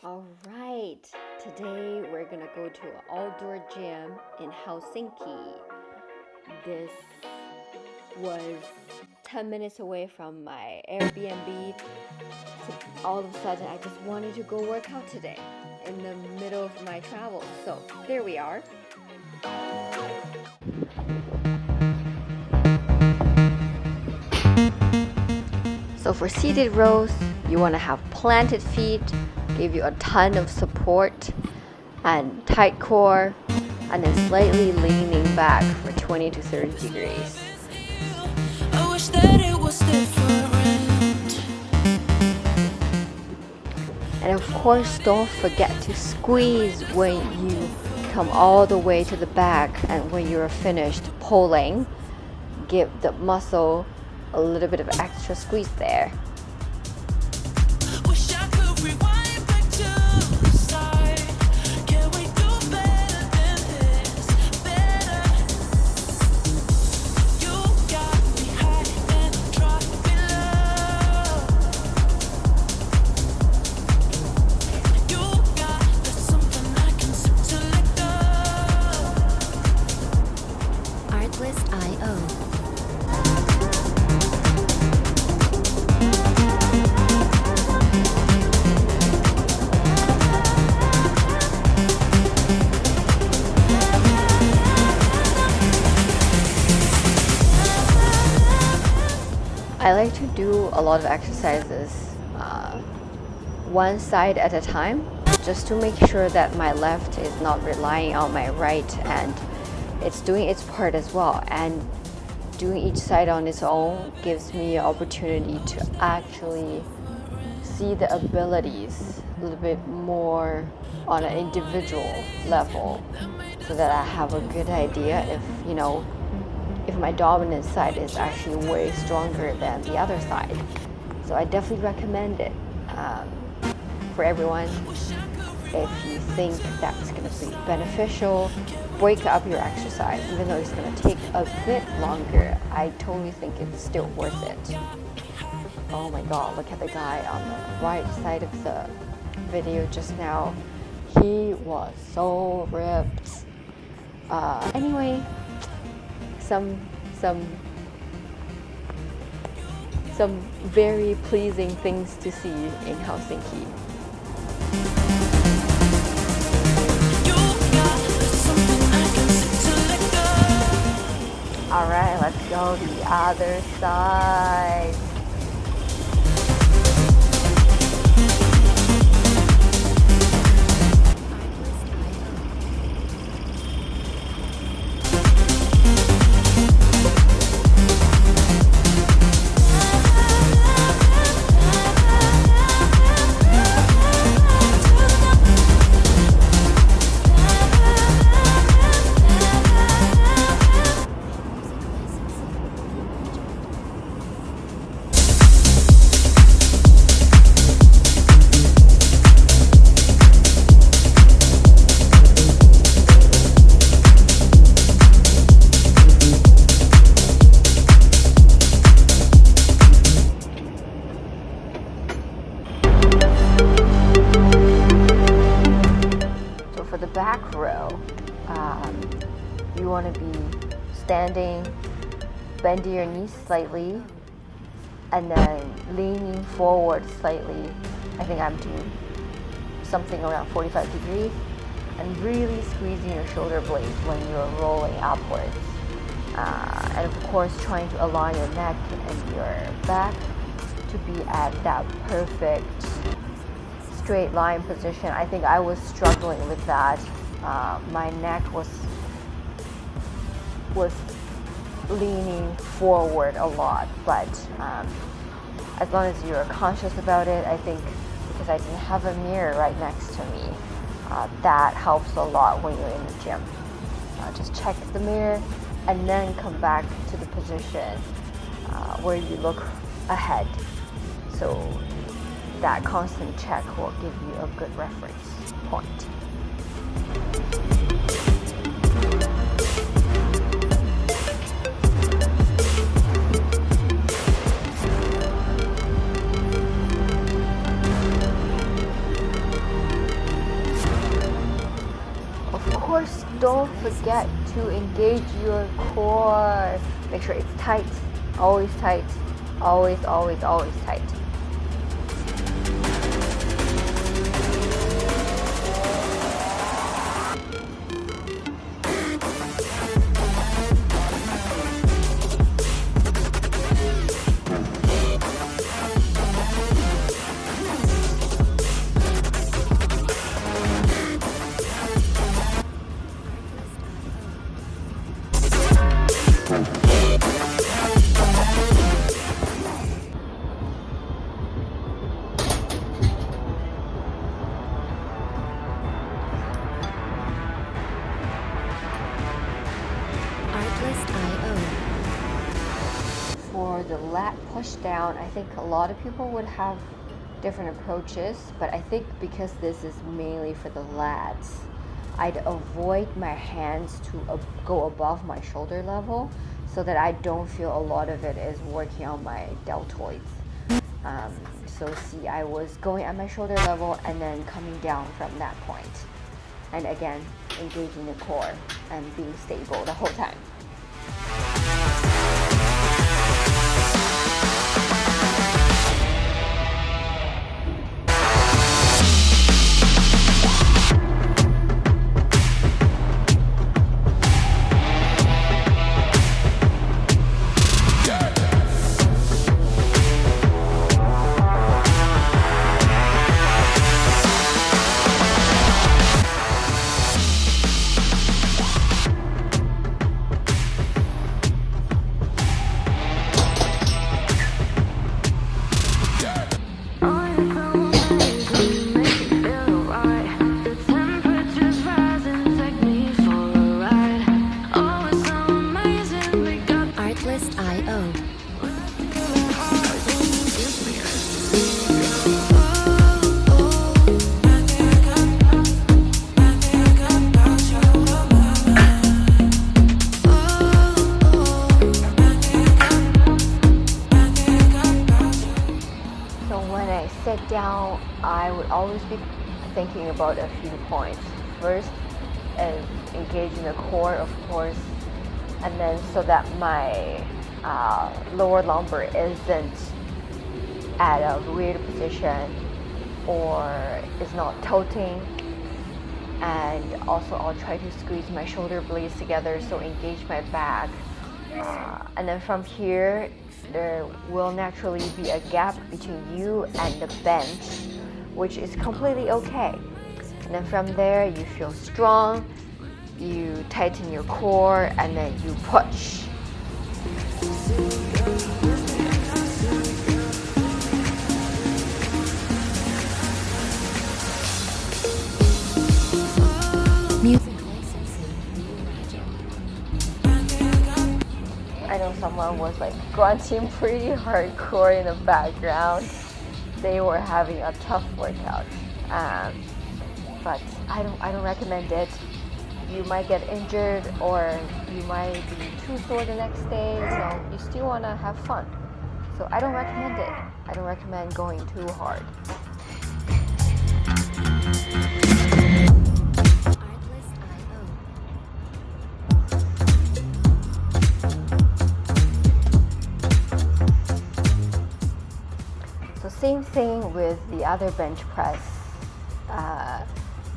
All right, today we're gonna go to an outdoor gym in Helsinki. This was 10 minutes away from my Airbnb. So all of a sudden, I just wanted to go work out today in the middle of my travel. So there we are. So for seated rows, you want to have planted feet, give you a ton of support, and tight core, and then slightly leaning back for 20 to 30 degrees. I wish that it was different. And of course, don't forget to squeeze when you come all the way to the back, and when you're finished pulling, give the muscle a little bit of extra squeeze there. Wish I could rewind back to the start. Can we do better than this? Better. You got me high and drop me low. You got that something I can seem to let go. Artlist.io. I like to do a lot of exercises one side at a time, just to make sure that my left is not relying on my right and it's doing its part as well. And doing each side on its own gives me an opportunity to actually see the abilities a little bit more on an individual level, so that I have a good idea if my dominant side is actually way stronger than the other side. So I definitely recommend it for everyone. If you think that's going to be beneficial, break up your exercise. Even though it's going to take a bit longer, I totally think it's still worth it. Oh my god, look at the guy on the right side of the video just now. He was so ripped. Anyway, some very pleasing things to see in Helsinki. You got something I can seem to let go. All right, let's go the other side. For the back row, you want to be standing, bending your knees slightly, and then leaning forward slightly. I think I'm doing something around 45 degrees, and really squeezing your shoulder blades when you're rolling upwards. And of course, trying to align your neck and your back to be at that perfect straight line position. I think I was struggling with that. My neck was leaning forward a lot, but as long as you're conscious about it, I think, because I didn't have a mirror right next to me, that helps a lot when you're in the gym. Just check the mirror and then come back to the position where you look ahead. So that constant check will give you a good reference point. don't forget to engage your core. Make sure it's tight, always tight, always tight. For the lat push down, I think a lot of people would have different approaches, but I think because this is mainly for the lats, I'd avoid my hands to go above my shoulder level so that I don't feel a lot of it is working on my deltoids. So see, I was going at my shoulder level and then coming down from that point. And again, engaging the core and being stable the whole time. Sit down, I would always be thinking about a few points. First is engaging the core, of course, and then so that my lower lumbar isn't at a weird position or is not tilting. And also I'll try to squeeze my shoulder blades together, so engage my back. And then from here, there will naturally be a gap between you and the bench, which is completely okay. And then from there, you feel strong, you tighten your core, and then you push. I know someone was like grunting pretty hardcore in the background. They were having a tough workout, but I don't recommend it. You might get injured or you might be too sore the next day, so you still want to have fun. So I don't recommend it. I don't recommend going too hard. So same thing with the other bench press.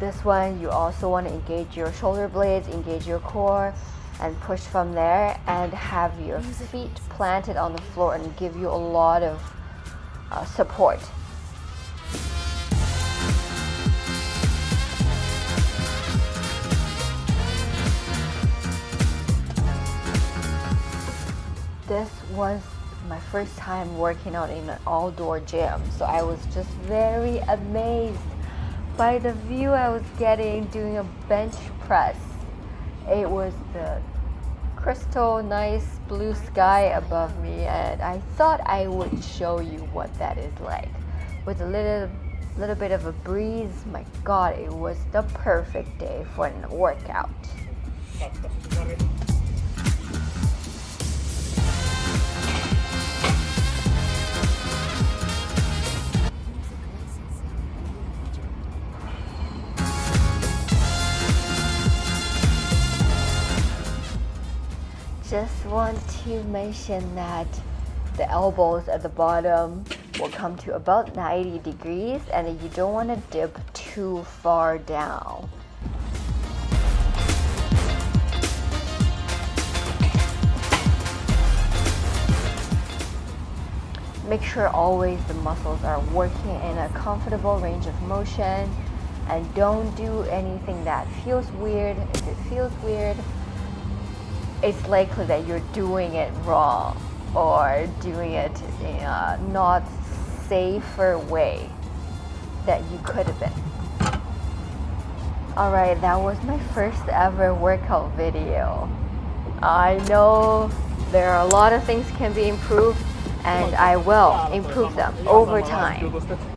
This one, you also want to engage your shoulder blades, engage your core, and push from there, and have your feet planted on the floor and give you a lot of support. This was my first time working out in an outdoor gym, so I was just very amazed by the view I was getting doing a bench press. It was the crystal nice blue sky above me, and I thought I would show you what that is like. With a little bit of a breeze, my God, it was the perfect day for a workout. just want to mention that the elbows at the bottom will come to about 90 degrees, and you don't want to dip too far down. Make sure always the muscles are working in a comfortable range of motion, and don't do anything that feels weird. If it feels weird, it's likely that you're doing it wrong or doing it in a not safer way that you could have been. Alright, that was my first ever workout video. I know there are a lot of things can be improved, and I will improve them over time.